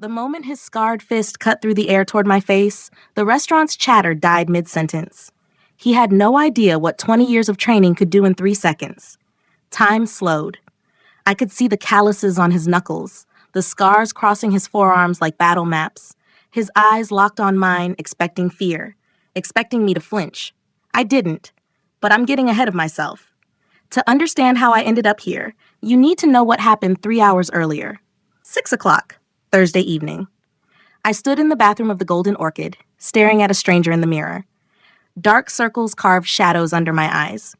The moment his scarred fist cut through the air toward my face, the restaurant's chatter died mid-sentence. He had no idea what 20 years of training could do in 3 seconds. Time slowed. I could see the calluses on his knuckles, the scars crossing his forearms like battle maps. His eyes locked on mine, expecting fear, expecting me to flinch. I didn't, but I'm getting ahead of myself. To understand how I ended up here, you need to know what happened 3 hours earlier. 6 o'clock, Thursday evening. I stood in the bathroom of the Golden Orchid, staring at a stranger in the mirror. Dark circles carved shadows under my eyes.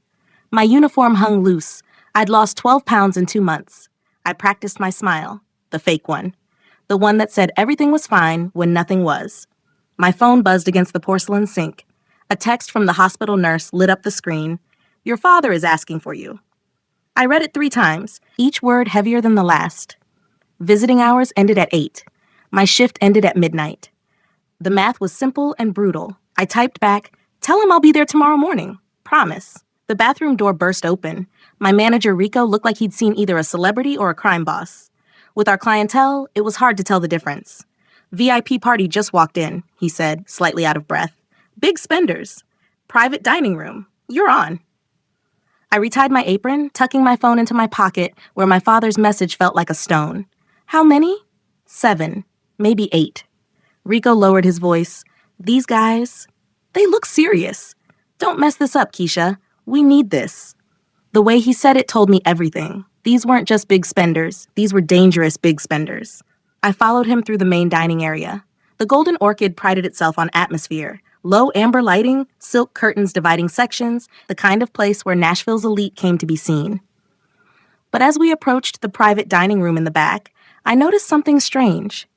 My uniform hung loose. I'd lost 12 pounds in 2 months. I practiced my smile, the fake one. The one that said everything was fine when nothing was. My phone buzzed against the porcelain sink. A text from the hospital nurse lit up the screen. "Your father is asking for you." I read it 3 times, each word heavier than the last. Visiting hours ended at 8. My shift ended at midnight. The math was simple and brutal. I typed back, "Tell him I'll be there tomorrow morning. Promise." The bathroom door burst open. My manager, Rico, looked like he'd seen either a celebrity or a crime boss. With our clientele, it was hard to tell the difference. "VIP party just walked in," he said, slightly out of breath. "Big spenders. Private dining room. You're on." I retied my apron, tucking my phone into my pocket where my father's message felt like a stone. "How many?" 7, maybe 8. Rico lowered his voice. "These guys, they look serious. Don't mess this up, Keisha. We need this." The way he said it told me everything. These weren't just big spenders. These were dangerous big spenders. I followed him through the main dining area. The Golden Orchid prided itself on atmosphere. Low amber lighting, silk curtains dividing sections, the kind of place where Nashville's elite came to be seen. But as we approached the private dining room in the back, I noticed something strange.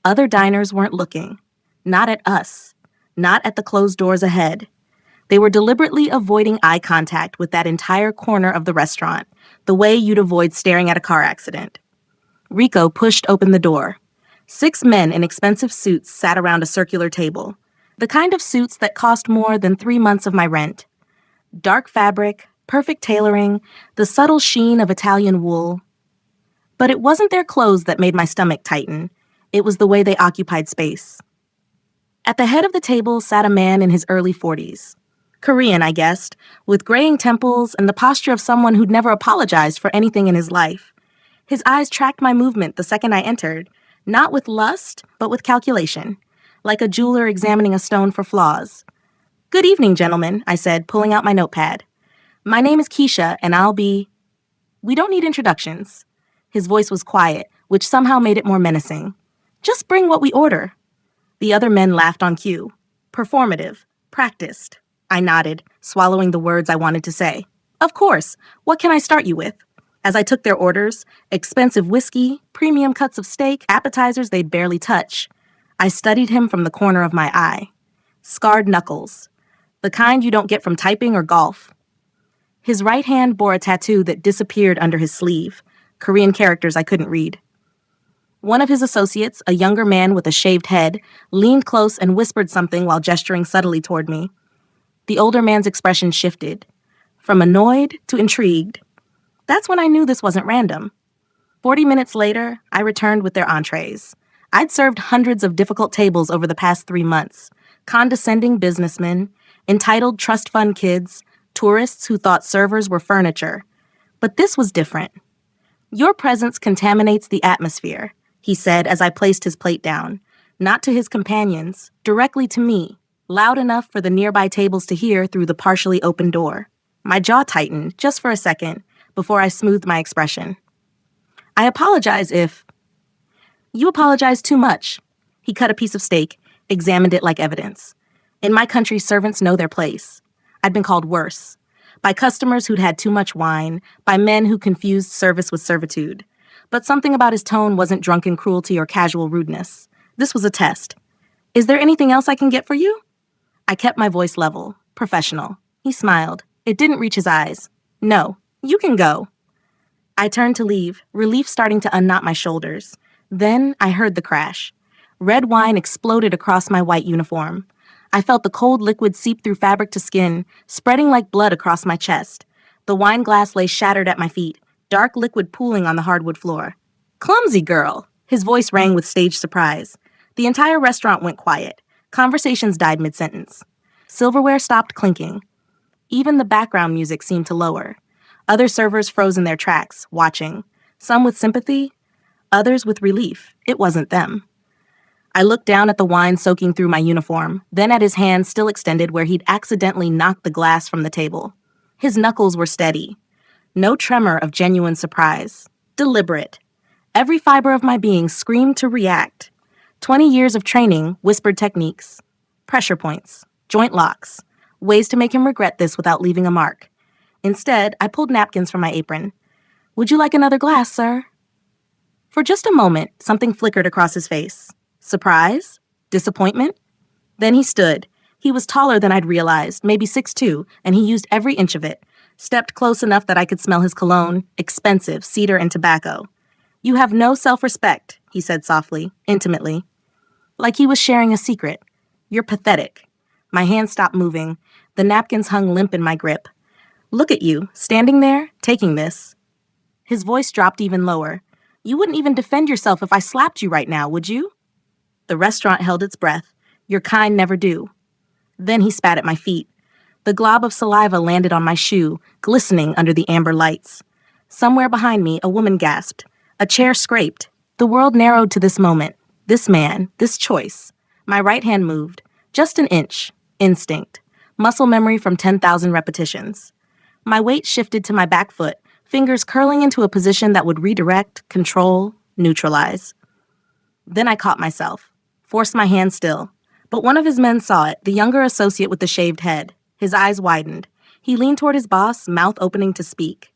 Other diners weren't looking. Not at us. Not at the closed doors ahead. They were deliberately avoiding eye contact with that entire corner of the restaurant, the way you'd avoid staring at a car accident. Rico pushed open the door. 6 men in expensive suits sat around a circular table. The kind of suits that cost more than 3 months of my rent. Dark fabric, perfect tailoring, the subtle sheen of Italian wool. But it wasn't their clothes that made my stomach tighten. It was the way they occupied space. At the head of the table sat a man in his early 40s. Korean, I guessed, with graying temples and the posture of someone who'd never apologized for anything in his life. His eyes tracked my movement the second I entered, not with lust, but with calculation, like a jeweler examining a stone for flaws. "Good evening, gentlemen," I said, pulling out my notepad. "My name is Keisha, and I'll be—" "We don't need introductions." His voice was quiet, which somehow made it more menacing. "Just bring what we order." The other men laughed on cue. Performative. Practiced. I nodded, swallowing the words I wanted to say. "Of course. What can I start you with?" As I took their orders, expensive whiskey, premium cuts of steak, appetizers they'd barely touch, I studied him from the corner of my eye. Scarred knuckles. The kind you don't get from typing or golf. His right hand bore a tattoo that disappeared under his sleeve, Korean characters I couldn't read. One of his associates, a younger man with a shaved head, leaned close and whispered something while gesturing subtly toward me. The older man's expression shifted, from annoyed to intrigued. That's when I knew this wasn't random. 40 minutes later, I returned with their entrees. I'd served hundreds of difficult tables over the past 3 months. Condescending businessmen, entitled trust fund kids, tourists who thought servers were furniture. But this was different. "Your presence contaminates the atmosphere," he said as I placed his plate down. Not to his companions, directly to me, loud enough for the nearby tables to hear through the partially open door. My jaw tightened, just for a second, before I smoothed my expression. "I apologize if—" "You apologize too much." He cut a piece of steak, examined it like evidence. "In my country, servants know their place. I'd been called worse. By customers who'd had too much wine, by men who confused service with servitude. But something about his tone wasn't drunken cruelty or casual rudeness. This was a test. "Is there anything else I can get for you?" I kept my voice level, professional. He smiled. It didn't reach his eyes. "No, you can go." I turned to leave, relief starting to unknot my shoulders. Then I heard the crash. Red wine exploded across my white uniform. I felt the cold liquid seep through fabric to skin, spreading like blood across my chest. The wine glass lay shattered at my feet, dark liquid pooling on the hardwood floor. "Clumsy girl!" His voice rang with staged surprise. The entire restaurant went quiet. Conversations died mid-sentence. Silverware stopped clinking. Even the background music seemed to lower. Other servers froze in their tracks, watching. Some with sympathy, others with relief. It wasn't them. I looked down at the wine soaking through my uniform, then at his hand still extended where he'd accidentally knocked the glass from the table. His knuckles were steady. No tremor of genuine surprise. Deliberate. Every fiber of my being screamed to react. 20 years of training, whispered techniques, pressure points, joint locks, ways to make him regret this without leaving a mark. Instead, I pulled napkins from my apron. "Would you like another glass, sir?" For just a moment, something flickered across his face. Surprise? Disappointment? Then he stood. He was taller than I'd realized, maybe 6'2", and he used every inch of it. Stepped close enough that I could smell his cologne, expensive, cedar and tobacco. "You have no self-respect," he said softly, intimately. Like he was sharing a secret. "You're pathetic." My hand stopped moving. The napkins hung limp in my grip. "Look at you, standing there, taking this." His voice dropped even lower. "You wouldn't even defend yourself if I slapped you right now, would you?" The restaurant held its breath. "Your kind never do." Then he spat at my feet. The glob of saliva landed on my shoe, glistening under the amber lights. Somewhere behind me, a woman gasped. A chair scraped. The world narrowed to this moment. This man, this choice. My right hand moved. Just an inch. Instinct. Muscle memory from 10,000 repetitions. My weight shifted to my back foot, fingers curling into a position that would redirect, control, neutralize. Then I caught myself. Forced my hand still. But one of his men saw it, the younger associate with the shaved head. His eyes widened. He leaned toward his boss, mouth opening to speak.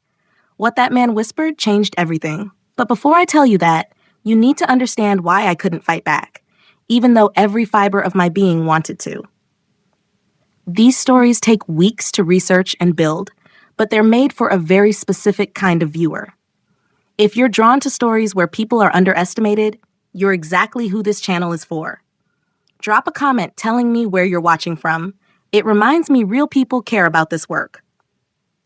What that man whispered changed everything. But before I tell you that, you need to understand why I couldn't fight back, even though every fiber of my being wanted to. These stories take weeks to research and build, but they're made for a very specific kind of viewer. If you're drawn to stories where people are underestimated, you're exactly who this channel is for. Drop a comment telling me where you're watching from. It reminds me real people care about this work.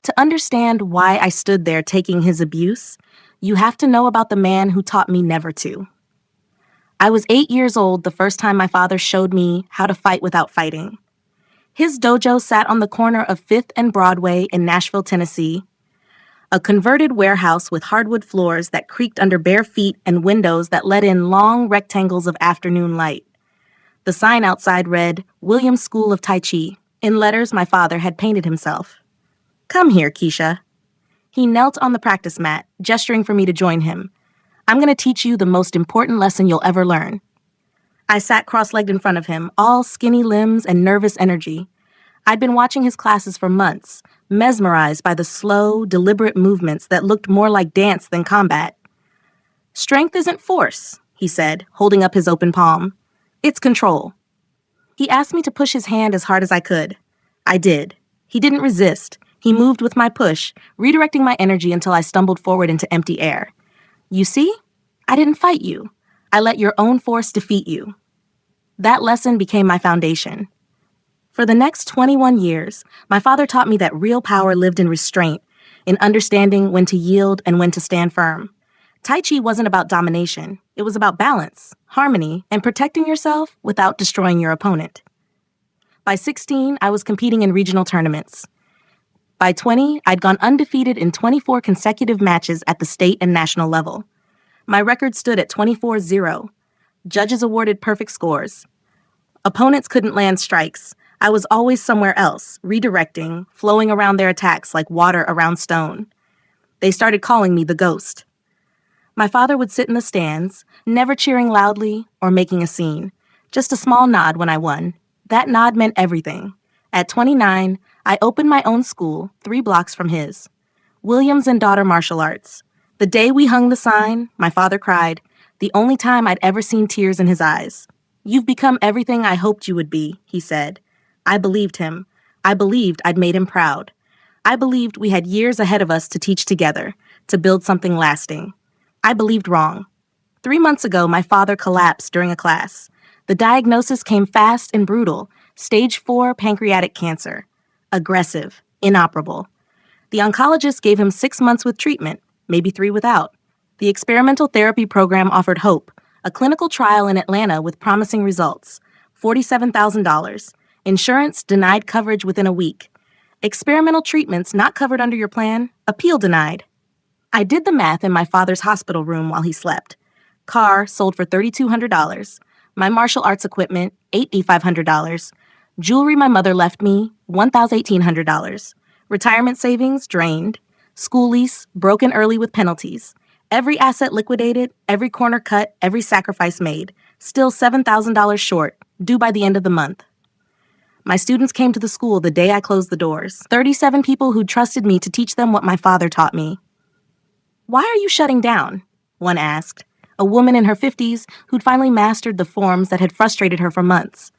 To understand why I stood there taking his abuse, you have to know about the man who taught me never to. I was 8 years old the first time my father showed me how to fight without fighting. His dojo sat on the corner of 5th and Broadway in Nashville, Tennessee, a converted warehouse with hardwood floors that creaked under bare feet and windows that let in long rectangles of afternoon light. The sign outside read, Williams School of Tai Chi, in letters my father had painted himself. "Come here, Keisha." He knelt on the practice mat, gesturing for me to join him. "I'm going to teach you the most important lesson you'll ever learn." I sat cross-legged in front of him, all skinny limbs and nervous energy. I'd been watching his classes for months, mesmerized by the slow, deliberate movements that looked more like dance than combat. "Strength isn't force," he said, holding up his open palm. "It's control." He asked me to push his hand as hard as I could. I did. He didn't resist. He moved with my push, redirecting my energy until I stumbled forward into empty air. "You see? I didn't fight you. I let your own force defeat you." That lesson became my foundation. For the next 21 years, my father taught me that real power lived in restraint, in understanding when to yield and when to stand firm. Tai Chi wasn't about domination. It was about balance, harmony, and protecting yourself without destroying your opponent. By 16, I was competing in regional tournaments. By 20, I'd gone undefeated in 24 consecutive matches at the state and national level. My record stood at 24-0. Judges awarded perfect scores. Opponents couldn't land strikes. I was always somewhere else, redirecting, flowing around their attacks like water around stone. They started calling me the ghost. My father would sit in the stands, never cheering loudly or making a scene. Just a small nod when I won. That nod meant everything. At 29, I opened my own school, 3 blocks from his. Williams and Daughter Martial Arts. The day we hung the sign, my father cried, the only time I'd ever seen tears in his eyes. "You've become everything I hoped you would be," he said. I believed him. I believed I'd made him proud. I believed we had years ahead of us to teach together, to build something lasting. I believed wrong. 3 months ago, my father collapsed during a class. The diagnosis came fast and brutal, stage 4 pancreatic cancer. Aggressive, inoperable. The oncologist gave him 6 months with treatment, maybe 3 without. The experimental therapy program offered hope, a clinical trial in Atlanta with promising results. $47,000. Insurance denied coverage within a week. Experimental treatments not covered under your plan, appeal denied. I did the math in my father's hospital room while he slept. Car sold for $3,200. My martial arts equipment, $8,500. Jewelry my mother left me, $1,800. Retirement savings drained. School lease broken early with penalties. Every asset liquidated, every corner cut, every sacrifice made. Still $7,000 short, due by the end of the month. My students came to the school the day I closed the doors. 37 people who trusted me to teach them what my father taught me. "Why are you shutting down?" one asked. A woman in her 50s who'd finally mastered the forms that had frustrated her for months.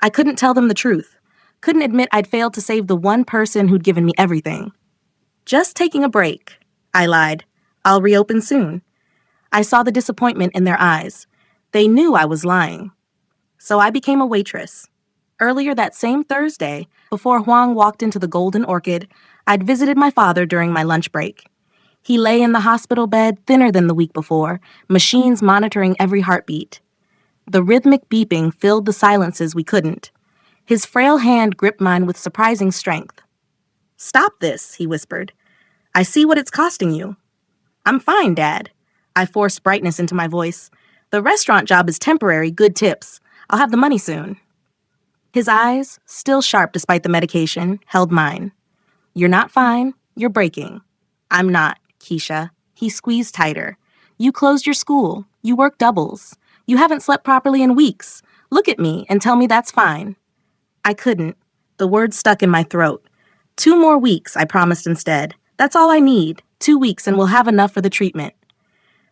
I couldn't tell them the truth. Couldn't admit I'd failed to save the one person who'd given me everything. "Just taking a break," I lied. "I'll reopen soon." I saw the disappointment in their eyes. They knew I was lying. So I became a waitress. Earlier that same Thursday, before Huang walked into the Golden Orchid, I'd visited my father during my lunch break. He lay in the hospital bed thinner than the week before, machines monitoring every heartbeat. The rhythmic beeping filled the silences we couldn't. His frail hand gripped mine with surprising strength. "Stop this," he whispered. "I see what it's costing you." "I'm fine, Dad." I forced brightness into my voice. "The restaurant job is temporary, good tips. I'll have the money soon." His eyes, still sharp despite the medication, held mine. "You're not fine. You're breaking." "I'm not, Keisha." He squeezed tighter. "You closed your school. You work doubles. You haven't slept properly in weeks. Look at me and tell me that's fine." I couldn't. The words stuck in my throat. 2 more weeks, I promised instead. "That's all I need. 2 weeks and we'll have enough for the treatment."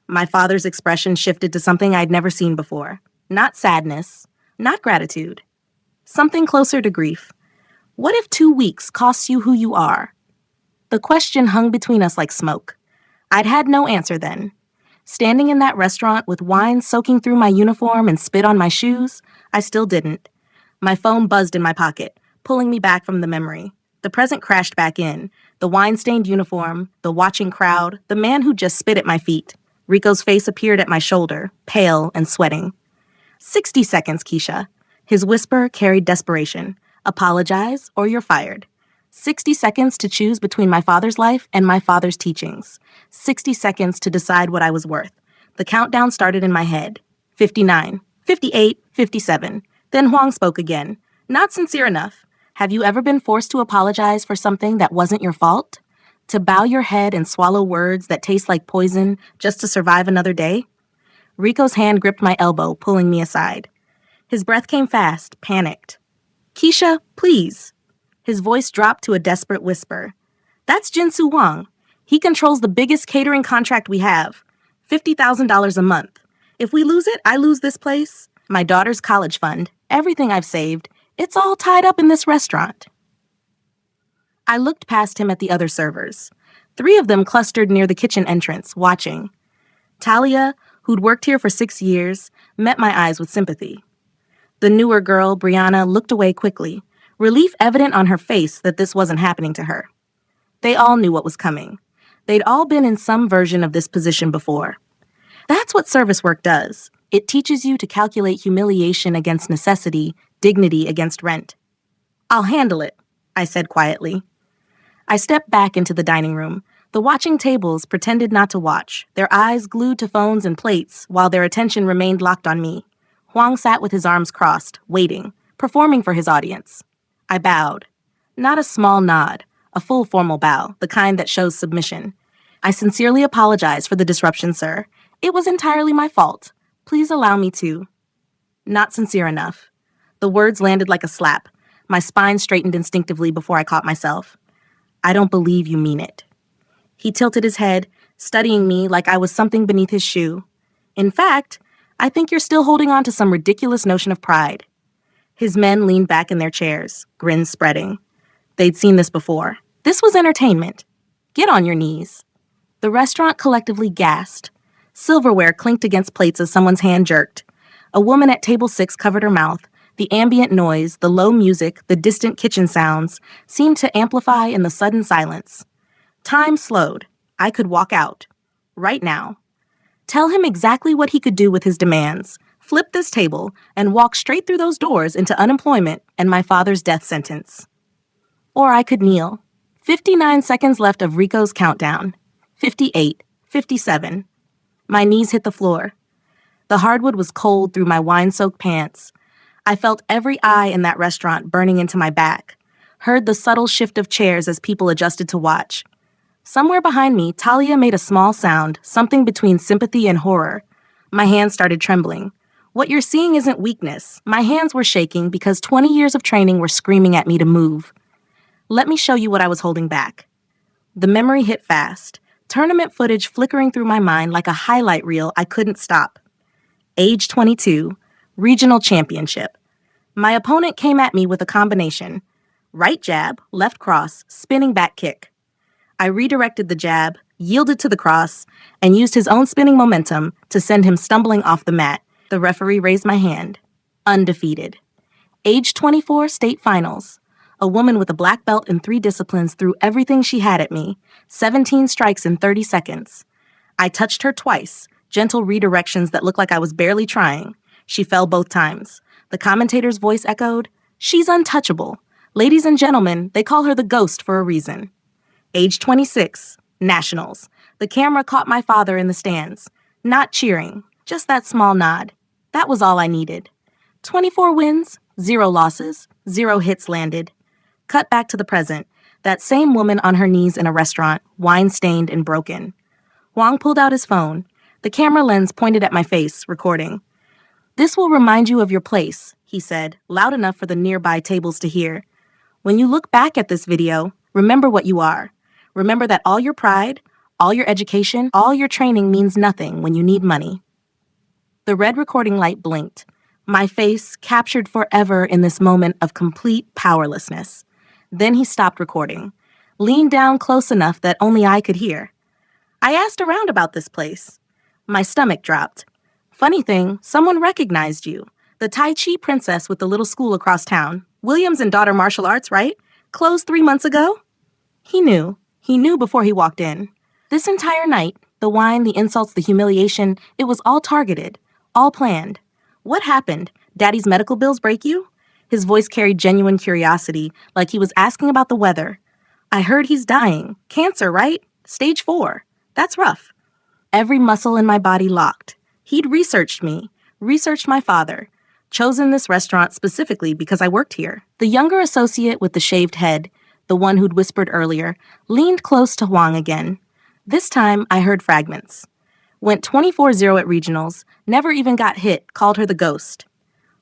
My father's expression shifted to something I'd never seen before. Not sadness. Not gratitude. Something closer to grief. What if 2 weeks costs you who you are? The question hung between us like smoke. I'd had no answer then. Standing in that restaurant with wine soaking through my uniform and spit on my shoes, I still didn't. My phone buzzed in my pocket, pulling me back from the memory. The present crashed back in. The wine-stained uniform, the watching crowd, the man who just spit at my feet. Rico's face appeared at my shoulder, pale and sweating. 60 seconds, Keisha. His whisper carried desperation. Apologize or you're fired. 60 seconds to choose between my father's life and my father's teachings. 60 seconds to decide what I was worth. The countdown started in my head. 59, 58, 57. Then Huang spoke again. "Not sincere enough. Have you ever been forced to apologize for something that wasn't your fault? To bow your head and swallow words that taste like poison just to survive another day?" Rico's hand gripped my elbow, pulling me aside. His breath came fast, panicked. "Keisha, please." His voice dropped to a desperate whisper. "That's Jinsu Wang. He controls the biggest catering contract we have. $50,000 a month. If we lose it, I lose this place, my daughter's college fund, everything I've saved. It's all tied up in this restaurant." I looked past him at the other servers. 3 of them clustered near the kitchen entrance, watching. Talia, who'd worked here for 6 years, met my eyes with sympathy. The newer girl, Brianna, looked away quickly, relief evident on her face that this wasn't happening to her. They all knew what was coming. They'd all been in some version of this position before. That's what service work does. It teaches you to calculate humiliation against necessity, dignity against rent. "I'll handle it," I said quietly. I stepped back into the dining room. The watching tables pretended not to watch, their eyes glued to phones and plates while their attention remained locked on me. Huang sat with his arms crossed, waiting, performing for his audience. I bowed. Not a small nod, a full formal bow, the kind that shows submission. "I sincerely apologize for the disruption, sir. It was entirely my fault. Please allow me to—" Not sincere enough. The words landed like a slap. My spine straightened instinctively before I caught myself. "I don't believe you mean it." He tilted his head, studying me like I was something beneath his shoe. "In fact, I think you're still holding on to some ridiculous notion of pride." His men leaned back in their chairs, grins spreading. They'd seen this before. This was entertainment. "Get on your knees." The restaurant collectively gasped. Silverware clinked against plates as someone's hand jerked. A woman at table 6 covered her mouth. The ambient noise, the low music, the distant kitchen sounds seemed to amplify in the sudden silence. Time slowed. I could walk out. Right now. Tell him exactly what he could do with his demands. Flip this table and walk straight through those doors into unemployment and my father's death sentence. Or I could kneel. 59 seconds left of Rico's countdown. 58, 57. My knees hit the floor. The hardwood was cold through my wine-soaked pants. I felt every eye in that restaurant burning into my back. Heard the subtle shift of chairs as people adjusted to watch. Somewhere behind me, Talia made a small sound, something between sympathy and horror. My hands started trembling. What you're seeing isn't weakness. My hands were shaking because 20 years of training were screaming at me to move. Let me show you what I was holding back. The memory hit fast. Tournament footage flickering through my mind like a highlight reel I couldn't stop. Age 22, regional championship. My opponent came at me with a combination. Right jab, left cross, spinning back kick. I redirected the jab, yielded to the cross, and used his own spinning momentum to send him stumbling off the mat. The referee raised my hand. Undefeated. Age 24, state finals. A woman with a black belt in 3 disciplines threw everything she had at me. 17 strikes in 30 seconds. I touched her twice, gentle redirections that looked like I was barely trying. She fell both times. The commentator's voice echoed, "She's untouchable. Ladies and gentlemen, they call her the ghost for a reason." Age 26, nationals. The camera caught my father in the stands. Not cheering, just that small nod. That was all I needed. 24 wins, 0 losses, 0 hits landed. Cut back to the present. That same woman on her knees in a restaurant, wine-stained and broken. Wang pulled out his phone. The camera lens pointed at my face, recording. "This will remind you of your place," he said, loud enough for the nearby tables to hear. "When you look back at this video, remember what you are. Remember that all your pride, all your education, all your training means nothing when you need money." The red recording light blinked. My face captured forever in this moment of complete powerlessness. Then he stopped recording, leaned down close enough that only I could hear. "I asked around about this place." My stomach dropped. "Funny thing, someone recognized you. The Tai Chi princess with the little school across town. Williams and Daughter Martial Arts, right? Closed 3 months ago?" He knew. He knew before he walked in. This entire night, the wine, the insults, the humiliation, it was all targeted, all planned. "What happened? Daddy's medical bills break you?" His voice carried genuine curiosity, like he was asking about the weather. "I heard he's dying. Cancer, right? Stage 4. That's rough." Every muscle in my body locked. He'd researched me, researched my father, chosen this restaurant specifically because I worked here. The younger associate with the shaved head, the one who'd whispered earlier, leaned close to Huang again. This time, I heard fragments. Went 24-0 at regionals, never even got hit, called her the ghost.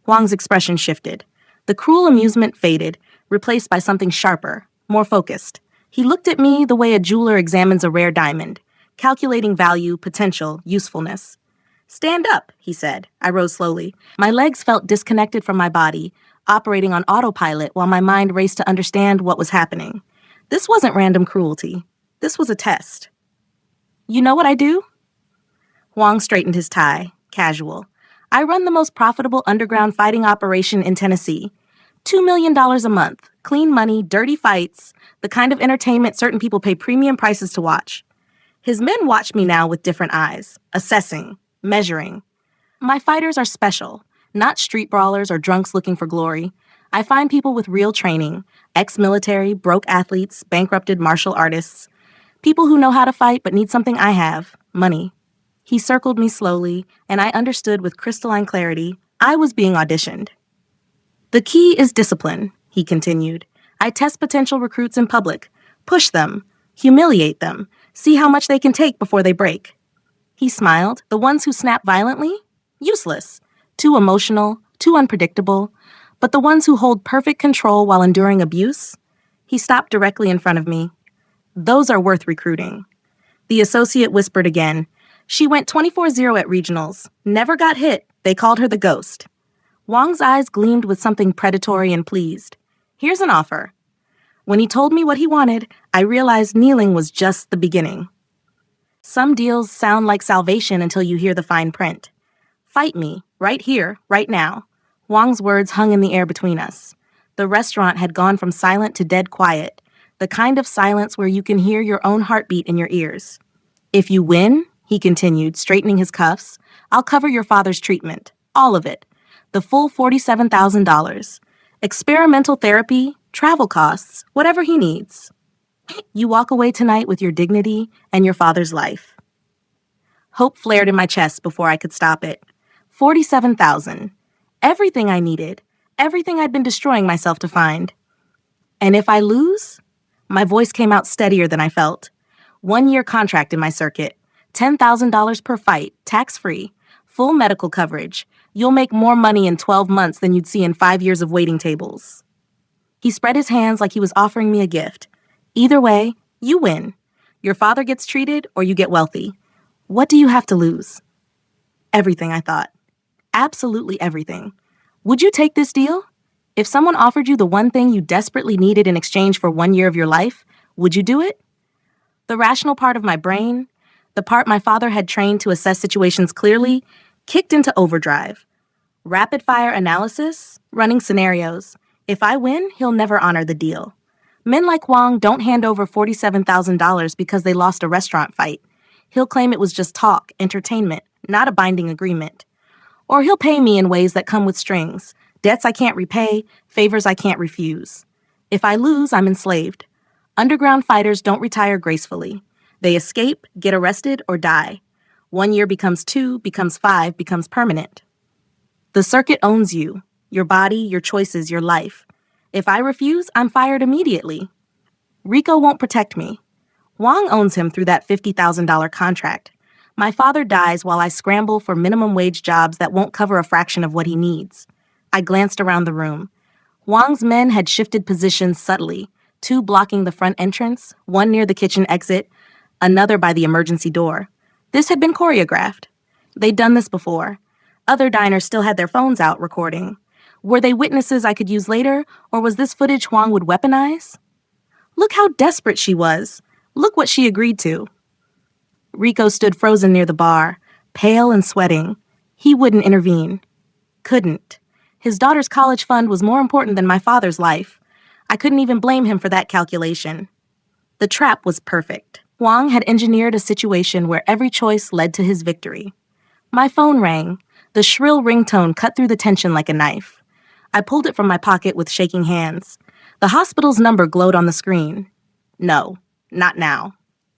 Huang's expression shifted. The cruel amusement faded, replaced by something sharper, more focused. He looked at me the way a jeweler examines a rare diamond, calculating value, potential, usefulness. "Stand up," he said. I rose slowly. My legs felt disconnected from my body, operating on autopilot while my mind raced to understand what was happening. This wasn't random cruelty. This was a test. "You know what I do?" Huang straightened his tie, casual. "I run the most profitable underground fighting operation in Tennessee. $2 million a month, clean money, dirty fights, the kind of entertainment certain people pay premium prices to watch." His men watch me now with different eyes, assessing, measuring. My fighters are special, not street brawlers or drunks looking for glory. I find people with real training, ex-military, broke athletes, bankrupted martial artists, people who know how to fight but need something I have, money. He circled me slowly, and I understood with crystalline clarity, I was being auditioned. "The key is discipline," he continued. "I test potential recruits in public, push them, humiliate them, see how much they can take before they break." He smiled. "The ones who snap violently? Useless. Too emotional, too unpredictable. But the ones who hold perfect control while enduring abuse?" He stopped directly in front of me. "Those are worth recruiting." The associate whispered again. "She went 24-0 at regionals. Never got hit. They called her the ghost." Wang's eyes gleamed with something predatory and pleased. "Here's an offer." When he told me what he wanted, I realized kneeling was just the beginning. Some deals sound like salvation until you hear the fine print. "Fight me, right here, right now." Wang's words hung in the air between us. The restaurant had gone from silent to dead quiet, the kind of silence where you can hear your own heartbeat in your ears. "If you win, he continued, straightening his cuffs. I'll cover your father's treatment. All of it. The full $47,000. Experimental therapy, travel costs, whatever he needs. You walk away tonight with your dignity and your father's life. Hope flared in my chest before I could stop it. 47,000. Everything I needed. Everything I'd been destroying myself to find. And if I lose? My voice came out steadier than I felt. 1-year contract in my circuit. $10,000 per fight, tax-free. Full medical coverage. You'll make more money in 12 months than you'd see in 5 years of waiting tables. He spread his hands like he was offering me a gift. Either way, you win. Your father gets treated or you get wealthy. What do you have to lose? Everything, I thought. Absolutely everything. Would you take this deal? If someone offered you the one thing you desperately needed in exchange for 1 year of your life, would you do it? The rational part of my brain, the part my father had trained to assess situations clearly, kicked into overdrive. Rapid-fire analysis, running scenarios. If I win, he'll never honor the deal. Men like Wang don't hand over $47,000 because they lost a restaurant fight. He'll claim it was just talk, entertainment, not a binding agreement. Or he'll pay me in ways that come with strings, debts I can't repay, favors I can't refuse. If I lose, I'm enslaved. Underground fighters don't retire gracefully. They escape, get arrested, or die. 1 year becomes 2, becomes 5, becomes permanent. The circuit owns you, your body, your choices, your life. If I refuse, I'm fired immediately. Rico won't protect me. Wang owns him through that $50,000 contract. My father dies while I scramble for minimum wage jobs that won't cover a fraction of what he needs. I glanced around the room. Wang's men had shifted positions subtly, 2 blocking the front entrance, 1 near the kitchen exit, another by the emergency door. This had been choreographed. They'd done this before. Other diners still had their phones out recording. Were they witnesses I could use later, or was this footage Huang would weaponize? Look how desperate she was. Look what she agreed to. Rico stood frozen near the bar, pale and sweating. He wouldn't intervene. Couldn't. His daughter's college fund was more important than my father's life. I couldn't even blame him for that calculation. The trap was perfect. Huang had engineered a situation where every choice led to his victory. My phone rang. The shrill ringtone cut through the tension like a knife. I pulled it from my pocket with shaking hands. The hospital's number glowed on the screen. No, not now.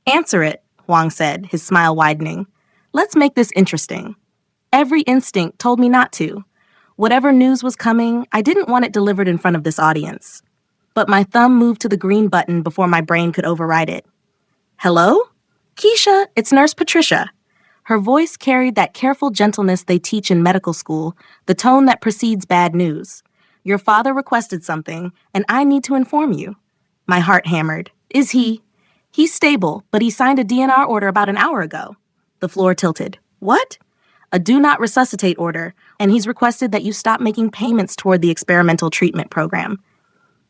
Answer it, Huang said, his smile widening. Let's make this interesting. Every instinct told me not to. Whatever news was coming, I didn't want it delivered in front of this audience. But my thumb moved to the green button before my brain could override it. Hello? Keisha, it's Nurse Patricia. Her voice carried that careful gentleness they teach in medical school, the tone that precedes bad news. Your father requested something, and I need to inform you. My heart hammered. Is he? He's stable, but he signed a DNR order about an hour ago. The floor tilted. What? A do not resuscitate order, and he's requested that you stop making payments toward the experimental treatment program.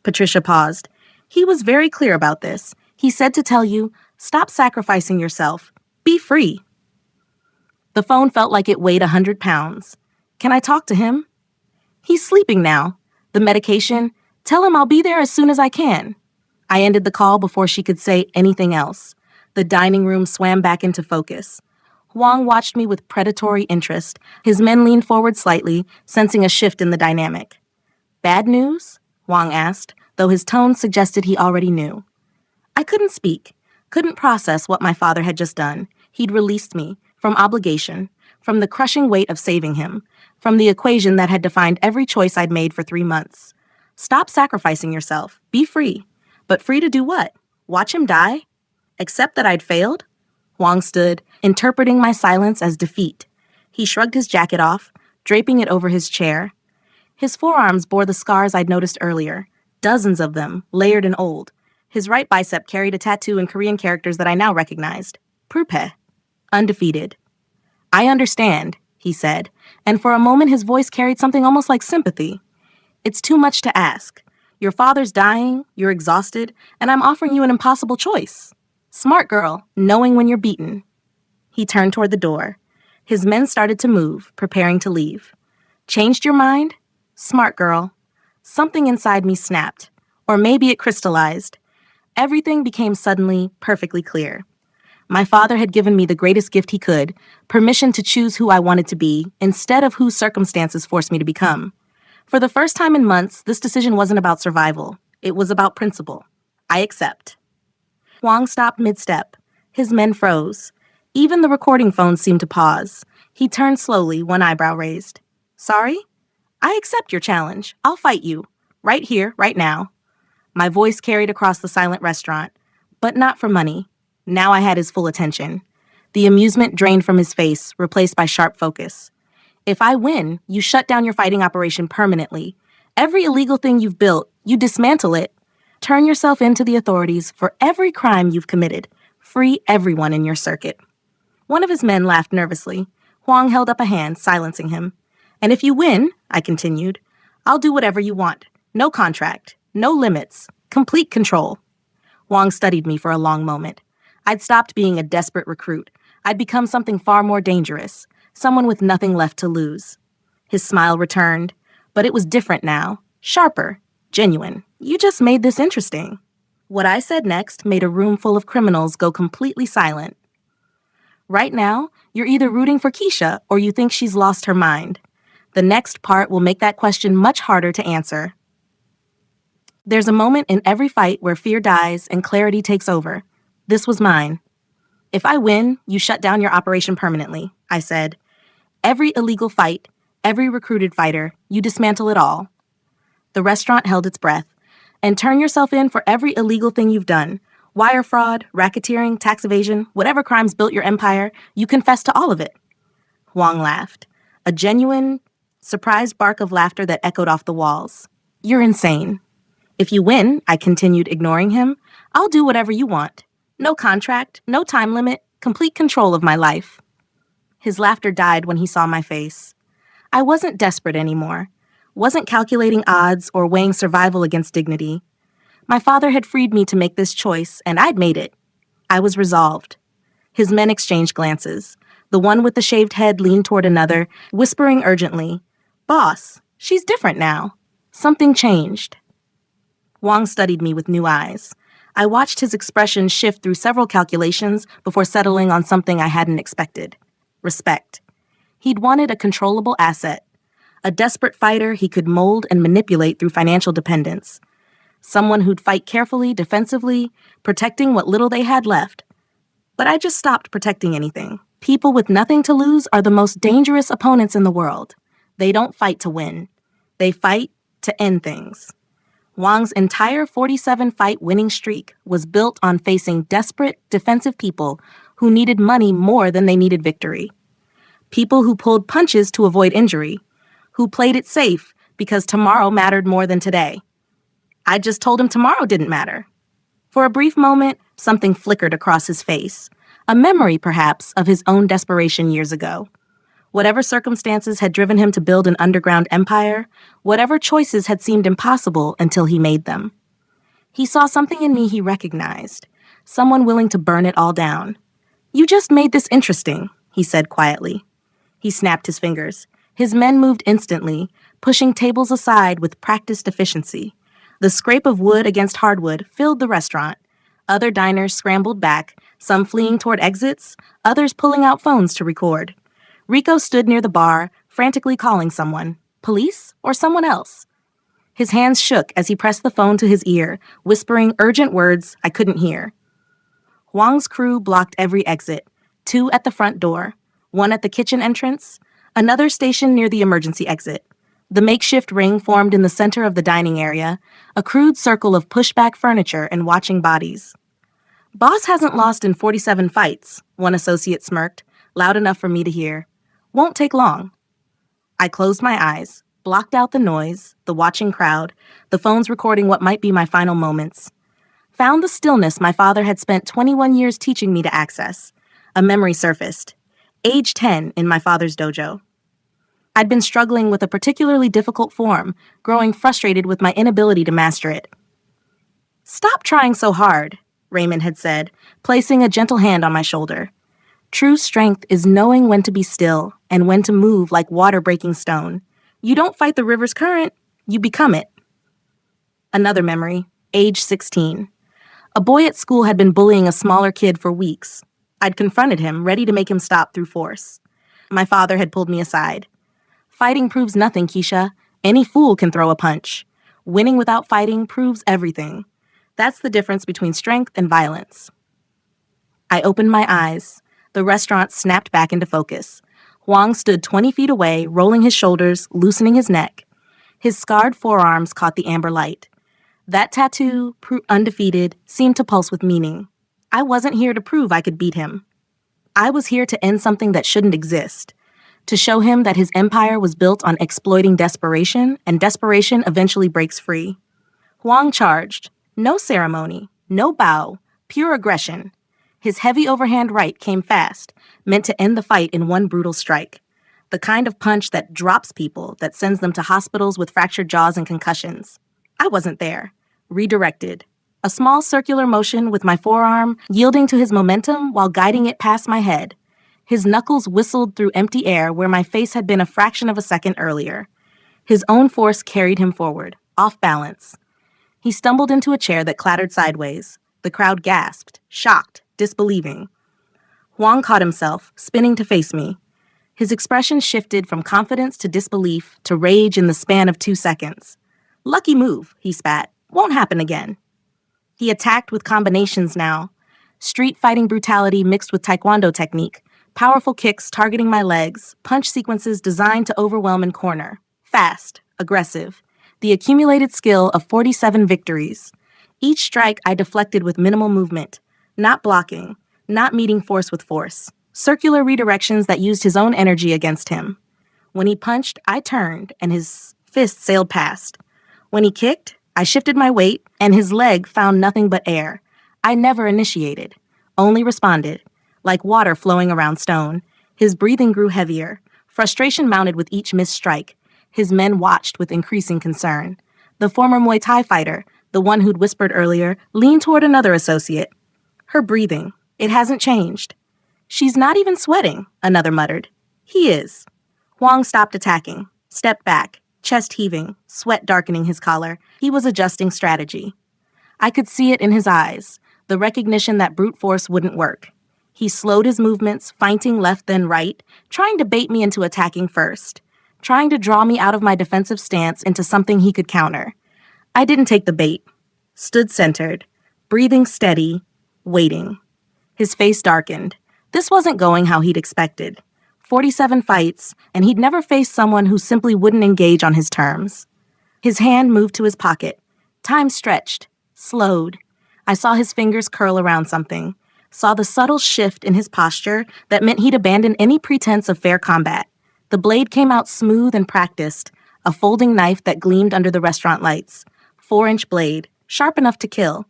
Patricia paused. He was very clear about this. He said to tell you, stop sacrificing yourself. Be free. The phone felt like it weighed 100 pounds. Can I talk to him? He's sleeping now. The medication, tell him I'll be there as soon as I can. I ended the call before she could say anything else. The dining room swam back into focus. Huang watched me with predatory interest. His men leaned forward slightly, sensing a shift in the dynamic. Bad news? Huang asked, though his tone suggested he already knew. I couldn't speak, couldn't process what my father had just done. He'd released me, from obligation, from the crushing weight of saving him, from the equation that had defined every choice I'd made for 3 months. Stop sacrificing yourself. Be free. But free to do what? Watch him die? Accept that I'd failed? Huang stood, interpreting my silence as defeat. He shrugged his jacket off, draping it over his chair. His forearms bore the scars I'd noticed earlier, dozens of them, layered and old. His right bicep carried a tattoo in Korean characters that I now recognized. Prupe. Undefeated. I understand, he said, and for a moment his voice carried something almost like sympathy. It's too much to ask. Your father's dying, you're exhausted, and I'm offering you an impossible choice. Smart girl, knowing when you're beaten. He turned toward the door. His men started to move, preparing to leave. Changed your mind? Smart girl. Something inside me snapped, or maybe it crystallized. Everything became suddenly perfectly clear. My father had given me the greatest gift he could, permission to choose who I wanted to be, instead of who circumstances forced me to become. For the first time in months, this decision wasn't about survival. It was about principle. I accept. Huang stopped mid-step. His men froze. Even the recording phone seemed to pause. He turned slowly, one eyebrow raised. Sorry? I accept your challenge. I'll fight you. Right here, right now. My voice carried across the silent restaurant. But not for money. Now I had his full attention. The amusement drained from his face, replaced by sharp focus. If I win, you shut down your fighting operation permanently. Every illegal thing you've built, you dismantle it. Turn yourself into the authorities for every crime you've committed. Free everyone in your circuit. One of his men laughed nervously. Huang held up a hand, silencing him. And if you win, I continued, I'll do whatever you want. No contract, no limits, complete control. Huang studied me for a long moment. I'd stopped being a desperate recruit. I'd become something far more dangerous, someone with nothing left to lose. His smile returned, but it was different now, sharper, genuine. You just made this interesting. What I said next made a room full of criminals go completely silent. Right now, you're either rooting for Keisha or you think she's lost her mind. The next part will make that question much harder to answer. There's a moment in every fight where fear dies and clarity takes over. This was mine. If I win, you shut down your operation permanently, I said. Every illegal fight, every recruited fighter, you dismantle it all. The restaurant held its breath. And turn yourself in for every illegal thing you've done. Wire fraud, racketeering, tax evasion, whatever crimes built your empire, you confess to all of it. Huang laughed. A genuine, surprised bark of laughter that echoed off the walls. You're insane. If you win, I continued, ignoring him, I'll do whatever you want. No contract, no time limit, complete control of my life. His laughter died when he saw my face. I wasn't desperate anymore. Wasn't calculating odds or weighing survival against dignity. My father had freed me to make this choice, and I'd made it. I was resolved. His men exchanged glances. The one with the shaved head leaned toward another, whispering urgently, Boss, she's different now. Something changed. Huang studied me with new eyes. I watched his expression shift through several calculations before settling on something I hadn't expected. Respect. He'd wanted a controllable asset. A desperate fighter he could mold and manipulate through financial dependence. Someone who'd fight carefully, defensively, protecting what little they had left. But I just stopped protecting anything. People with nothing to lose are the most dangerous opponents in the world. They don't fight to win. They fight to end things. Wang's entire 47-fight winning streak was built on facing desperate, defensive people who needed money more than they needed victory. People who pulled punches to avoid injury, who played it safe because tomorrow mattered more than today. I just told him tomorrow didn't matter. For a brief moment, something flickered across his face, a memory, perhaps, of his own desperation years ago. Whatever circumstances had driven him to build an underground empire, whatever choices had seemed impossible until he made them. He saw something in me he recognized, someone willing to burn it all down. You just made this interesting, he said quietly. He snapped his fingers. His men moved instantly, pushing tables aside with practiced efficiency. The scrape of wood against hardwood filled the restaurant. Other diners scrambled back, some fleeing toward exits, others pulling out phones to record. Rico stood near the bar, frantically calling someone. Police or someone else? His hands shook as he pressed the phone to his ear, whispering urgent words I couldn't hear. Huang's crew blocked every exit, 2 at the front door, 1 at the kitchen entrance, another stationed near the emergency exit. The makeshift ring formed in the center of the dining area, a crude circle of pushback furniture and watching bodies. Boss hasn't lost in 47 fights, one associate smirked, loud enough for me to hear. Won't take long. I closed my eyes, blocked out the noise, the watching crowd, the phones recording what might be my final moments. Found the stillness my father had spent 21 years teaching me to access. A memory surfaced. Age 10 in my father's dojo. I'd been struggling with a particularly difficult form, growing frustrated with my inability to master it. Stop trying so hard, Raymond had said, placing a gentle hand on my shoulder. True strength is knowing when to be still and when to move like water breaking stone. You don't fight the river's current, you become it. Another memory, age 16. A boy at school had been bullying a smaller kid for weeks. I'd confronted him, ready to make him stop through force. My father had pulled me aside. Fighting proves nothing, Keisha. Any fool can throw a punch. Winning without fighting proves everything. That's the difference between strength and violence. I opened my eyes. The restaurant snapped back into focus. Huang stood 20 feet away, rolling his shoulders, loosening his neck. His scarred forearms caught the amber light. That tattoo, undefeated, seemed to pulse with meaning. I wasn't here to prove I could beat him. I was here to end something that shouldn't exist, to show him that his empire was built on exploiting desperation, and desperation eventually breaks free. Huang charged. No ceremony, no bow, pure aggression. His heavy overhand right came fast, meant to end the fight in one brutal strike. The kind of punch that drops people, that sends them to hospitals with fractured jaws and concussions. I wasn't there. Redirected. A small circular motion with my forearm, yielding to his momentum while guiding it past my head. His knuckles whistled through empty air where my face had been a fraction of a second earlier. His own force carried him forward, off balance. He stumbled into a chair that clattered sideways. The crowd gasped, shocked, disbelieving. Huang caught himself, spinning to face me. His expression shifted from confidence to disbelief to rage in the span of 2 seconds. Lucky move, he spat. Won't happen again. He attacked with combinations now. Street fighting brutality mixed with taekwondo technique. Powerful kicks targeting my legs. Punch sequences designed to overwhelm and corner. Fast, aggressive. The accumulated skill of 47 victories. Each strike I deflected with minimal movement. Not blocking. Not meeting force with force. Circular redirections that used his own energy against him. When he punched, I turned, and his fist sailed past. When he kicked, I shifted my weight, and his leg found nothing but air. I never initiated, only responded, like water flowing around stone. His breathing grew heavier. Frustration mounted with each missed strike. His men watched with increasing concern. The former Muay Thai fighter, the one who'd whispered earlier, leaned toward another associate. Her breathing, it hasn't changed. She's not even sweating, another muttered. He is. Huang stopped attacking, stepped back, chest heaving, sweat darkening his collar. He was adjusting strategy. I could see it in his eyes, the recognition that brute force wouldn't work. He slowed his movements, feinting left then right, trying to bait me into attacking first, trying to draw me out of my defensive stance into something he could counter. I didn't take the bait. Stood centered, breathing steady, waiting. His face darkened. This wasn't going how he'd expected. 47 fights, and he'd never faced someone who simply wouldn't engage on his terms. His hand moved to his pocket. Time stretched, slowed. I saw his fingers curl around something, saw the subtle shift in his posture that meant he'd abandoned any pretense of fair combat. The blade came out smooth and practiced, a folding knife that gleamed under the restaurant lights. 4-inch blade, sharp enough to kill.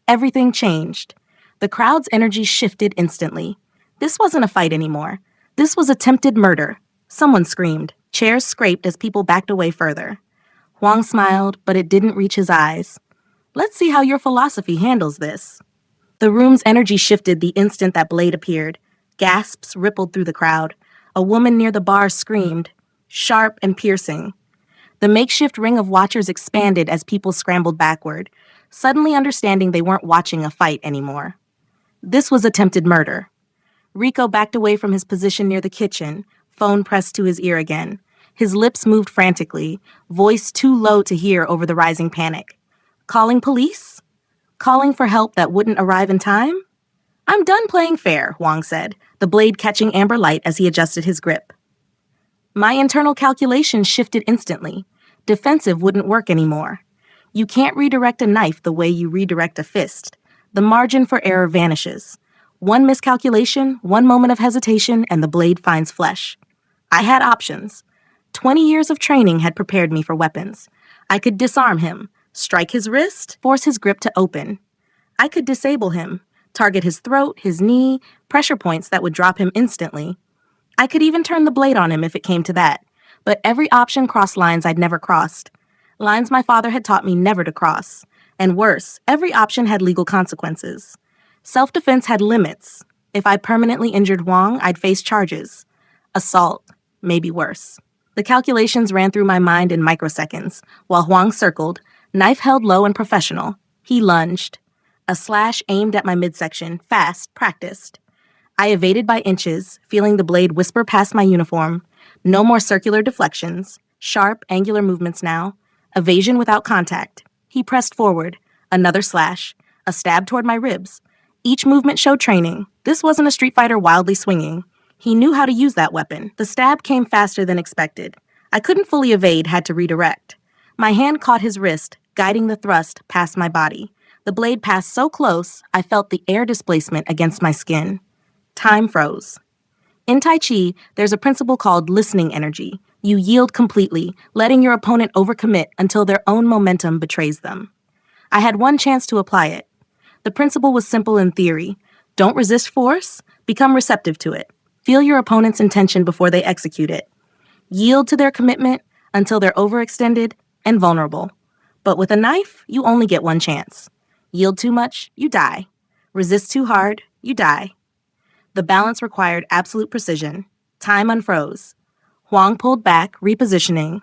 Everything changed. The crowd's energy shifted instantly. This wasn't a fight anymore. This was attempted murder. Someone screamed. Chairs scraped as people backed away further. Huang smiled, but it didn't reach his eyes. Let's see how your philosophy handles this. The room's energy shifted the instant that blade appeared. Gasps rippled through the crowd. A woman near the bar screamed, sharp and piercing. The makeshift ring of watchers expanded as people scrambled backward, suddenly understanding they weren't watching a fight anymore. This was attempted murder. Rico backed away from his position near the kitchen, phone pressed to his ear again. His lips moved frantically, voice too low to hear over the rising panic. Calling police? Calling for help that wouldn't arrive in time? I'm done playing fair, Huang said, the blade catching amber light as he adjusted his grip. My internal calculations shifted instantly. Defensive wouldn't work anymore. You can't redirect a knife the way you redirect a fist. The margin for error vanishes. One miscalculation, one moment of hesitation, and the blade finds flesh. I had options. 20 years of training had prepared me for weapons. I could disarm him, strike his wrist, force his grip to open. I could disable him, target his throat, his knee, pressure points that would drop him instantly. I could even turn the blade on him if it came to that. But every option crossed lines I'd never crossed. Lines my father had taught me never to cross. And worse, every option had legal consequences. Self-defense had limits. If I permanently injured Huang, I'd face charges. Assault, maybe worse. The calculations ran through my mind in microseconds, while Huang circled, knife held low and professional. He lunged. A slash aimed at my midsection, fast, practiced. I evaded by inches, feeling the blade whisper past my uniform. No more circular deflections. Sharp, angular movements now. Evasion without contact. He pressed forward. Another slash. A stab toward my ribs. Each movement showed training. This wasn't a street fighter wildly swinging. He knew how to use that weapon. The stab came faster than expected. I couldn't fully evade, had to redirect. My hand caught his wrist, guiding the thrust past my body. The blade passed so close, I felt the air displacement against my skin. Time froze. In Tai Chi, there's a principle called listening energy. You yield completely, letting your opponent overcommit until their own momentum betrays them. I had one chance to apply it. The principle was simple in theory. Don't resist force, become receptive to it. Feel your opponent's intention before they execute it. Yield to their commitment until they're overextended and vulnerable. But with a knife, you only get one chance. Yield too much, you die. Resist too hard, you die. The balance required absolute precision. Time unfroze. Huang pulled back, repositioning.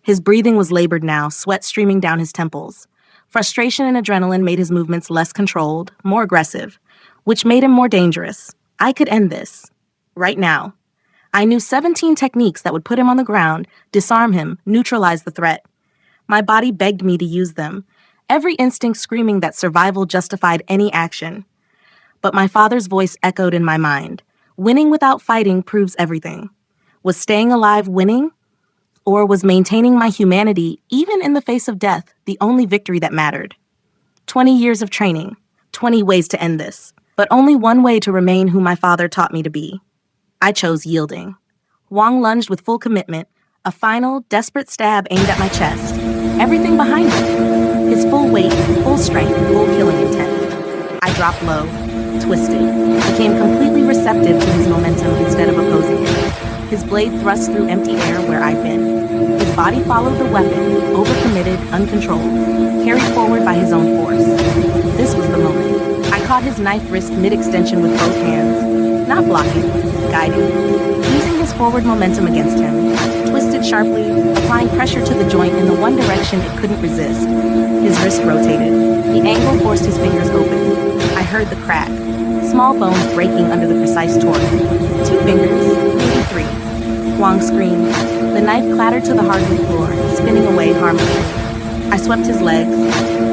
His breathing was labored now, sweat streaming down his temples. Frustration and adrenaline made his movements less controlled, more aggressive, which made him more dangerous. I could end this. Right now. I knew 17 techniques that would put him on the ground, disarm him, neutralize the threat. My body begged me to use them, every instinct screaming that survival justified any action. But my father's voice echoed in my mind. Winning without fighting proves everything. Was staying alive winning? Or was maintaining my humanity, even in the face of death, the only victory that mattered? 20 years of training, 20 ways to end this, but only one way to remain who my father taught me to be. I chose yielding. Huang lunged with full commitment, a final, desperate stab aimed at my chest. Everything behind him. His full weight, full strength, full killing intent. I dropped low, twisted, became completely receptive to his momentum instead of opposing it. His blade thrust through empty air where I'd been. His body followed the weapon, overcommitted, uncontrolled, carried forward by his own force. This was the moment. I caught his knife wrist mid-extension with both hands, not blocking, guiding, using his forward momentum against him, twisted sharply, applying pressure to the joint in the one direction it couldn't resist. His wrist rotated. The angle forced his fingers open. I heard the crack, small bones breaking under the precise torque. 2 fingers, maybe 3. Huang screamed. The knife clattered to the hardwood floor, spinning away harmlessly. I swept his legs.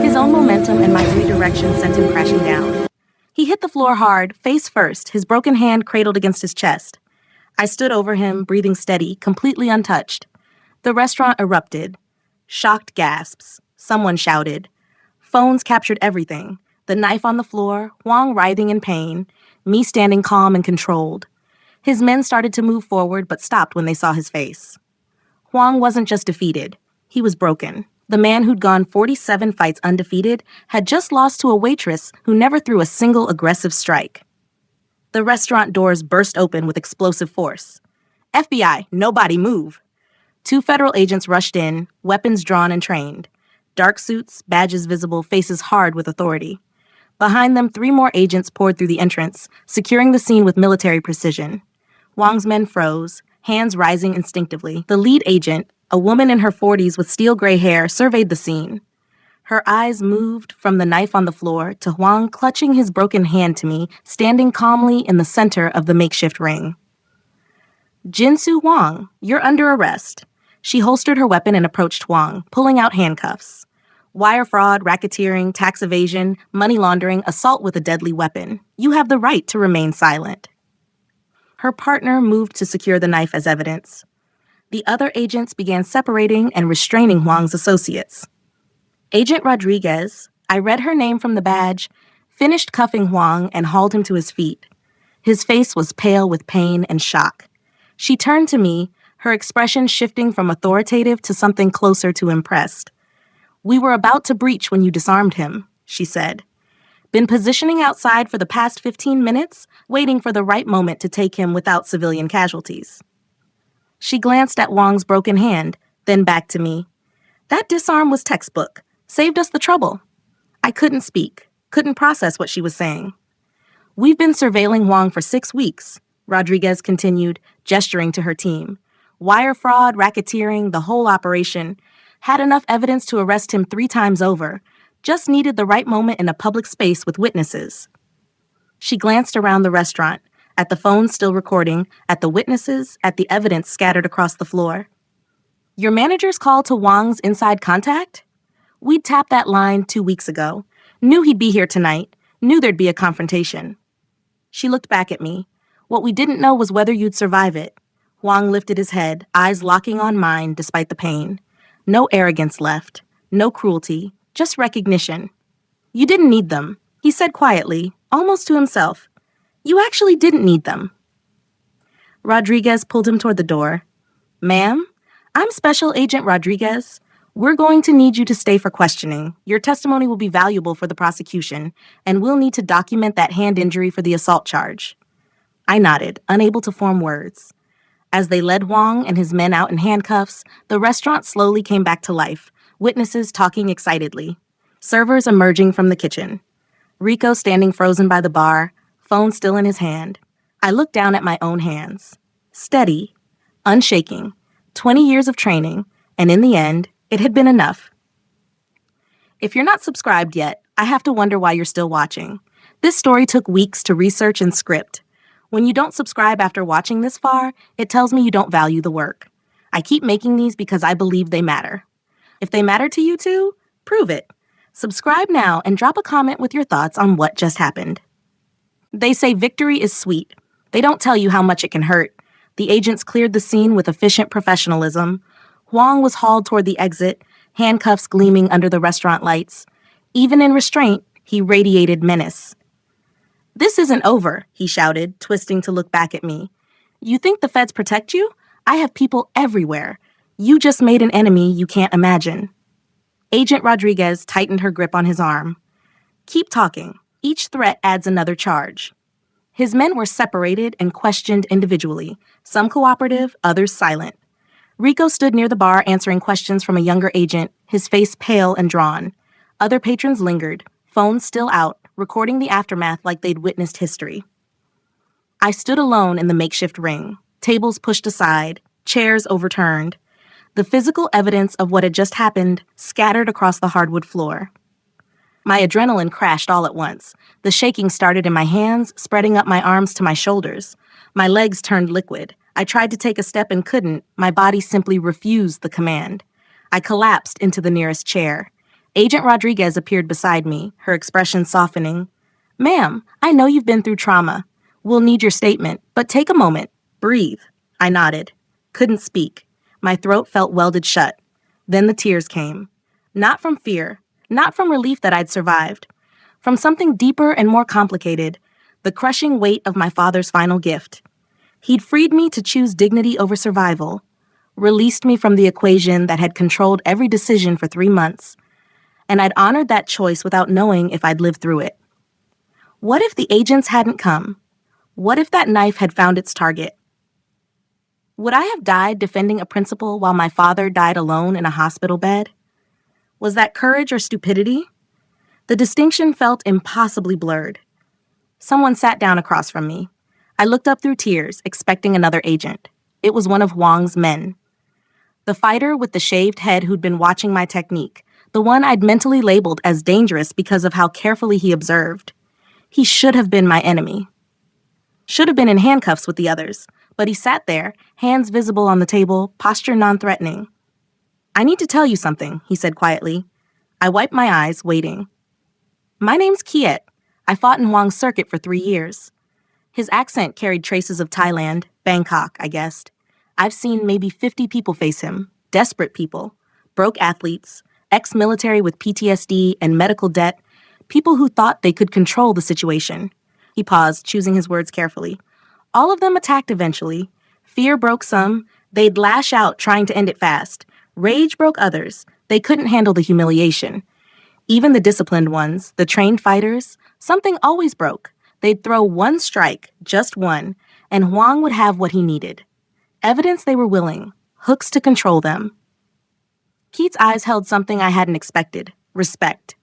His own momentum and my redirection sent him crashing down. He hit the floor hard, face first, his broken hand cradled against his chest. I stood over him, breathing steady, completely untouched. The restaurant erupted. Shocked gasps. Someone shouted. Phones captured everything. The knife on the floor, Huang writhing in pain, me standing calm and controlled. His men started to move forward, but stopped when they saw his face. Huang wasn't just defeated. He was broken. The man who'd gone 47 fights undefeated had just lost to a waitress who never threw a single aggressive strike. The restaurant doors burst open with explosive force. FBI, nobody move. 2 federal agents rushed in, weapons drawn and trained. Dark suits, badges visible, faces hard with authority. Behind them, 3 more agents poured through the entrance, securing the scene with military precision. Huang's men froze, hands rising instinctively. The lead agent, a woman in her 40s with steel gray hair, surveyed the scene. Her eyes moved from the knife on the floor to Huang clutching his broken hand to me, standing calmly in the center of the makeshift ring. Jinsu Huang, you're under arrest. She holstered her weapon and approached Huang, pulling out handcuffs. Wire fraud, racketeering, tax evasion, money laundering, assault with a deadly weapon. You have the right to remain silent. Her partner moved to secure the knife as evidence. The other agents began separating and restraining Huang's associates. Agent Rodriguez, I read her name from the badge, finished cuffing Huang and hauled him to his feet. His face was pale with pain and shock. She turned to me, her expression shifting from authoritative to something closer to impressed. We were about to breach when you disarmed him, she said. Been positioning outside for the past 15 minutes, waiting for the right moment to take him without civilian casualties. She glanced at Huang's broken hand, then back to me. That disarm was textbook. Saved us the trouble. I couldn't speak, couldn't process what she was saying. We've been surveilling Huang for 6 weeks, Rodriguez continued, gesturing to her team. Wire fraud, racketeering, the whole operation. Had enough evidence to arrest him 3 times over. Just needed the right moment in a public space with witnesses. She glanced around the restaurant. at the phone still recording, at the witnesses, at the evidence scattered across the floor. Your manager's call to Wang's inside contact? We'd tapped that line 2 weeks ago. Knew he'd be here tonight. Knew there'd be a confrontation. She looked back at me. What we didn't know was whether you'd survive it. Wang lifted his head, eyes locking on mine despite the pain. No arrogance left. No cruelty. Just recognition. You didn't need them, he said quietly, almost to himself. You actually didn't need them. Rodriguez pulled him toward the door. Ma'am, I'm Special Agent Rodriguez. We're going to need you to stay for questioning. Your testimony will be valuable for the prosecution, and we'll need to document that hand injury for the assault charge. I nodded, unable to form words. As they led Wang and his men out in handcuffs, the restaurant slowly came back to life, witnesses talking excitedly, servers emerging from the kitchen. Rico standing frozen by the bar, phone still in his hand. I looked down at my own hands. Steady, unshaking, 20 years of training, and in the end, it had been enough. If you're not subscribed yet, I have to wonder why you're still watching. This story took weeks to research and script. When you don't subscribe after watching this far, it tells me you don't value the work. I keep making these because I believe they matter. If they matter to you too, prove it. Subscribe now and drop a comment with your thoughts on what just happened. They say victory is sweet. They don't tell you how much it can hurt. The agents cleared the scene with efficient professionalism. Huang was hauled toward the exit, handcuffs gleaming under the restaurant lights. Even in restraint, he radiated menace. This isn't over, he shouted, twisting to look back at me. You think the feds protect you? I have people everywhere. You just made an enemy you can't imagine. Agent Rodriguez tightened her grip on his arm. Keep talking. Each threat adds another charge. His men were separated and questioned individually, some cooperative, others silent. Rico stood near the bar answering questions from a younger agent, his face pale and drawn. Other patrons lingered, phones still out, recording the aftermath like they'd witnessed history. I stood alone in the makeshift ring, tables pushed aside, chairs overturned. The physical evidence of what had just happened scattered across the hardwood floor. My adrenaline crashed all at once. The shaking started in my hands, spreading up my arms to my shoulders. My legs turned liquid. I tried to take a step and couldn't. My body simply refused the command. I collapsed into the nearest chair. Agent Rodriguez appeared beside me, her expression softening. Ma'am, I know you've been through trauma. We'll need your statement, but take a moment. Breathe. I nodded. Couldn't speak. My throat felt welded shut. Then the tears came. Not from fear, not from relief that I'd survived. From something deeper and more complicated, the crushing weight of my father's final gift. He'd freed me to choose dignity over survival, released me from the equation that had controlled every decision for 3 months, and I'd honored that choice without knowing if I'd live through it. What if the agents hadn't come? What if that knife had found its target? Would I have died defending a principal while my father died alone in a hospital bed? Was that courage or stupidity? The distinction felt impossibly blurred. Someone sat down across from me. I looked up through tears, expecting another agent. It was one of Wang's men. The fighter with the shaved head who'd been watching my technique, the one I'd mentally labeled as dangerous because of how carefully he observed. He should have been my enemy. Should have been in handcuffs with the others, but he sat there, hands visible on the table, posture non-threatening. I need to tell you something, he said quietly. I wiped my eyes, waiting. My name's Kiet. I fought in Wang's circuit for 3 years. His accent carried traces of Thailand, Bangkok, I guessed. I've seen maybe 50 people face him, desperate people, broke athletes, ex-military with PTSD and medical debt, people who thought they could control the situation. He paused, choosing his words carefully. All of them attacked eventually. Fear broke some. They'd lash out, trying to end it fast. Rage broke others. They couldn't handle the humiliation. Even the disciplined ones, the trained fighters, something always broke. They'd throw one strike, just one, and Huang would have what he needed. Evidence they were willing, hooks to control them. Keith's eyes held something I hadn't expected, respect.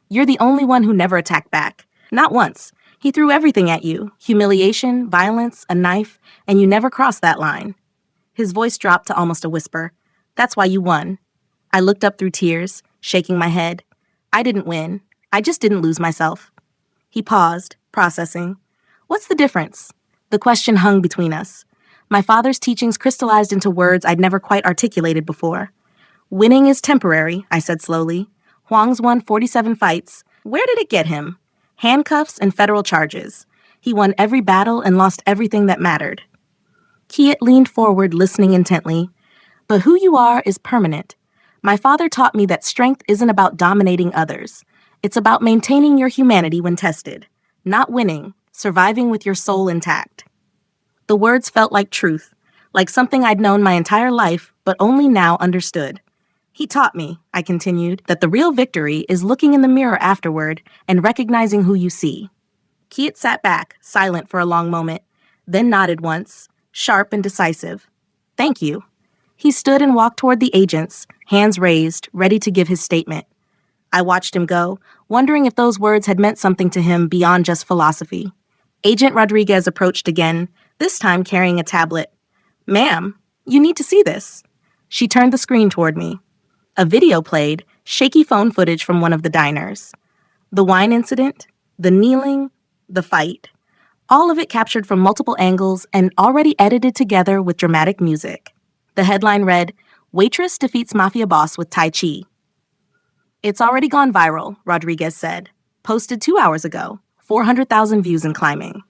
You're the only one who never attacked back. Not once. He threw everything at you, humiliation, violence, a knife, and you never crossed that line. His voice dropped to almost a whisper. That's why you won. I looked up through tears, shaking my head. I didn't win. I just didn't lose myself. He paused, processing. What's the difference? The question hung between us. My father's teachings crystallized into words I'd never quite articulated before. Winning is temporary, I said slowly. Huang's won 47 fights. Where did it get him? Handcuffs and federal charges. He won every battle and lost everything that mattered. Kiet leaned forward, listening intently. But who you are is permanent. My father taught me that strength isn't about dominating others. It's about maintaining your humanity when tested. Not winning, surviving with your soul intact. The words felt like truth, like something I'd known my entire life, but only now understood. He taught me, I continued, that the real victory is looking in the mirror afterward and recognizing who you see. Kiet sat back, silent for a long moment, then nodded once, sharp and decisive. Thank you. He stood and walked toward the agents, hands raised, ready to give his statement. I watched him go, wondering if those words had meant something to him beyond just philosophy. Agent Rodriguez approached again, this time carrying a tablet. Ma'am, you need to see this. She turned the screen toward me. A video played, shaky phone footage from one of the diners. The wine incident, the kneeling, the fight. All of it captured from multiple angles and already edited together with dramatic music. The headline read, Waitress defeats Mafia boss with Tai Chi. It's already gone viral, Rodriguez said. Posted 2 hours ago. 400,000 views and climbing.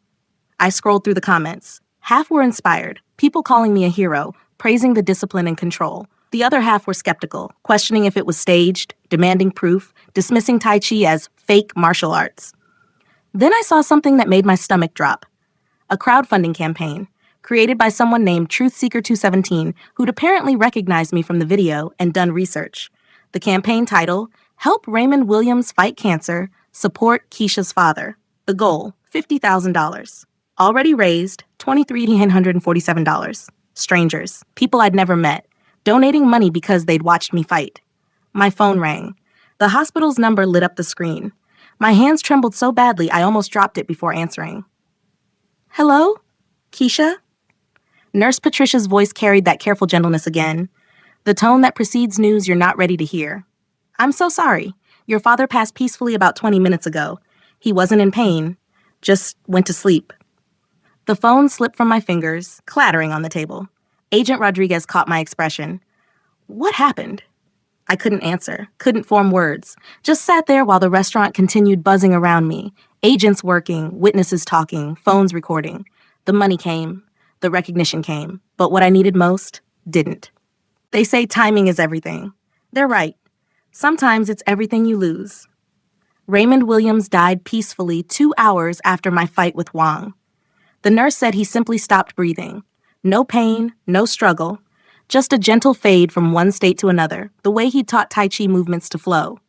I scrolled through the comments. Half were inspired, people calling me a hero, praising the discipline and control. The other half were skeptical, questioning if it was staged, demanding proof, dismissing Tai Chi as fake martial arts. Then I saw something that made my stomach drop. A crowdfunding campaign, created by someone named TruthSeeker217, who'd apparently recognized me from the video and done research. The campaign title, Help Raymond Williams Fight Cancer, Support Keisha's Father. The goal, $50,000. Already raised, $2,347. Strangers, people I'd never met, donating money because they'd watched me fight. My phone rang. The hospital's number lit up the screen. My hands trembled so badly I almost dropped it before answering. Hello? Keisha? Nurse Patricia's voice carried that careful gentleness again. The tone that precedes news you're not ready to hear. I'm so sorry. Your father passed peacefully about 20 minutes ago. He wasn't in pain, just went to sleep. The phone slipped from my fingers, clattering on the table. Agent Rodriguez caught my expression. What happened? I couldn't answer, couldn't form words, just sat there while the restaurant continued buzzing around me. Agents working, witnesses talking, phones recording. The money came, the recognition came, but what I needed most didn't. They say timing is everything. They're right. Sometimes it's everything you lose. Raymond Williams died peacefully 2 hours after my fight with Wang. The nurse said he simply stopped breathing. No pain, no struggle, just a gentle fade from one state to another, the way he taught Tai Chi movements to flow.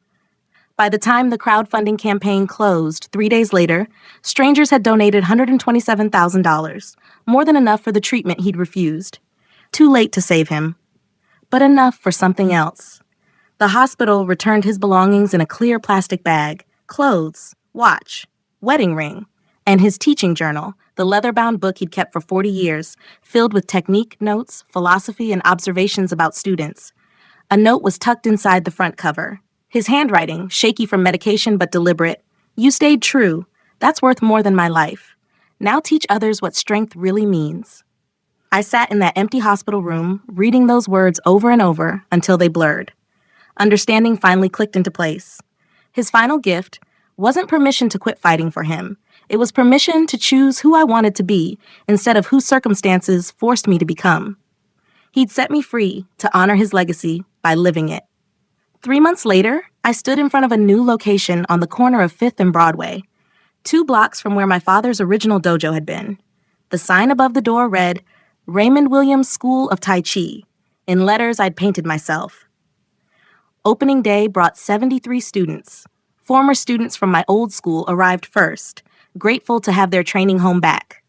By the time the crowdfunding campaign closed 3 days later, strangers had donated $127,000, more than enough for the treatment he'd refused. Too late to save him, but enough for something else. The hospital returned his belongings in a clear plastic bag, clothes, watch, wedding ring, and his teaching journal, the leather-bound book he'd kept for 40 years, filled with technique notes, philosophy, and observations about students. A note was tucked inside the front cover. His handwriting, shaky from medication but deliberate. You stayed true. That's worth more than my life. Now teach others what strength really means. I sat in that empty hospital room, reading those words over and over until they blurred. Understanding finally clicked into place. His final gift wasn't permission to quit fighting for him. It was permission to choose who I wanted to be instead of whose circumstances forced me to become. He'd set me free to honor his legacy by living it. 3 months later, I stood in front of a new location on the corner of 5th and Broadway, 2 blocks from where my father's original dojo had been. The sign above the door read, Raymond Williams School of Tai Chi, in letters I'd painted myself. Opening day brought 73 students. Former students from my old school arrived first, grateful to have their training home back.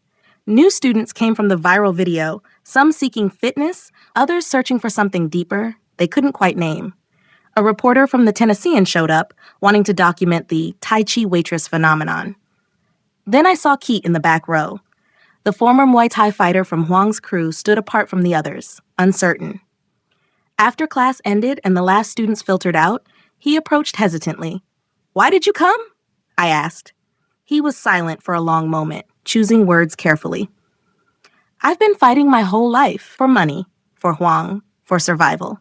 New students came from the viral video, some seeking fitness, others searching for something deeper they couldn't quite name. A reporter from the Tennessean showed up, wanting to document the Tai Chi waitress phenomenon. Then I saw Keet in the back row. The former Muay Thai fighter from Huang's crew stood apart from the others, uncertain. After class ended and the last students filtered out, he approached hesitantly. Why did you come? I asked. He was silent for a long moment, choosing words carefully. I've been fighting my whole life for money, for Huang, for survival.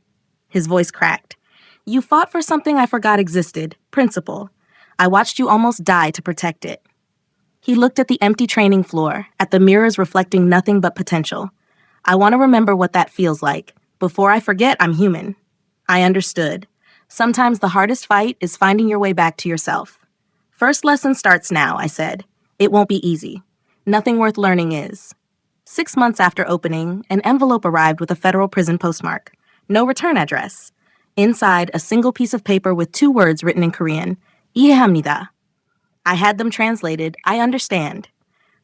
His voice cracked. You fought for something I forgot existed, principle. I watched you almost die to protect it. He looked at the empty training floor, at the mirrors reflecting nothing but potential. I want to remember what that feels like. Before I forget, I'm human. I understood. Sometimes the hardest fight is finding your way back to yourself. First lesson starts now, I said. It won't be easy. Nothing worth learning is. 6 months after opening, an envelope arrived with a federal prison postmark. No return address. Inside, a single piece of paper with 2 words written in Korean. 이해합니다. I had them translated. I understand.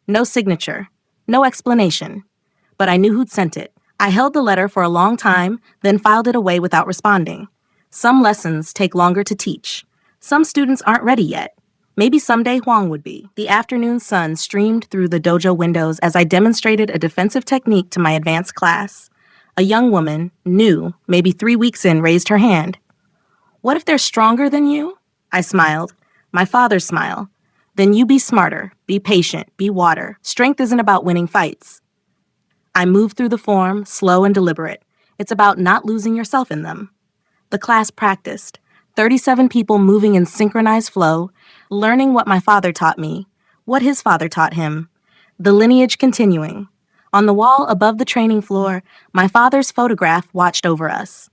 No signature. No explanation. But I knew who'd sent it. I held the letter for a long time, then filed it away without responding. Some lessons take longer to teach. Some students aren't ready yet. Maybe someday Huang would be. The afternoon sun streamed through the dojo windows as I demonstrated a defensive technique to my advanced class. A young woman, new, maybe 3 weeks in, raised her hand. What if they're stronger than you? I smiled. My father's smile. Then you be smarter, be patient, be water. Strength isn't about winning fights. I moved through the form, slow and deliberate. It's about not losing yourself in them. The class practiced. 37 people moving in synchronized flow, learning what my father taught me, what his father taught him. The lineage continuing. On the wall above the training floor, my father's photograph watched over us.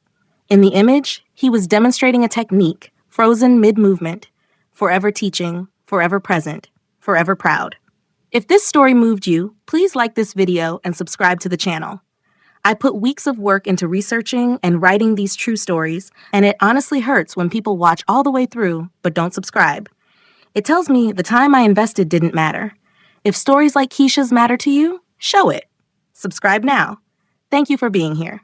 In the image, he was demonstrating a technique, frozen mid-movement, forever teaching, forever present, forever proud. If this story moved you, please like this video and subscribe to the channel. I put weeks of work into researching and writing these true stories, and it honestly hurts when people watch all the way through but don't subscribe. It tells me the time I invested didn't matter. If stories like Keisha's matter to you, show it. Subscribe now. Thank you for being here.